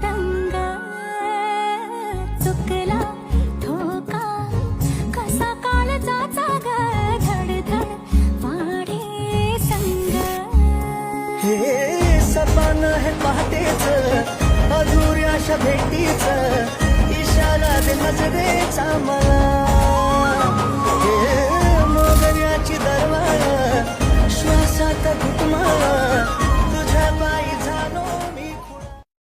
रंग चुकला धोका कसा काळजाचा ग धडधड वाढे संग हे सपन है पहाटेच अधुऱ्याशा भेटीच इशारा दे नजरेचा मला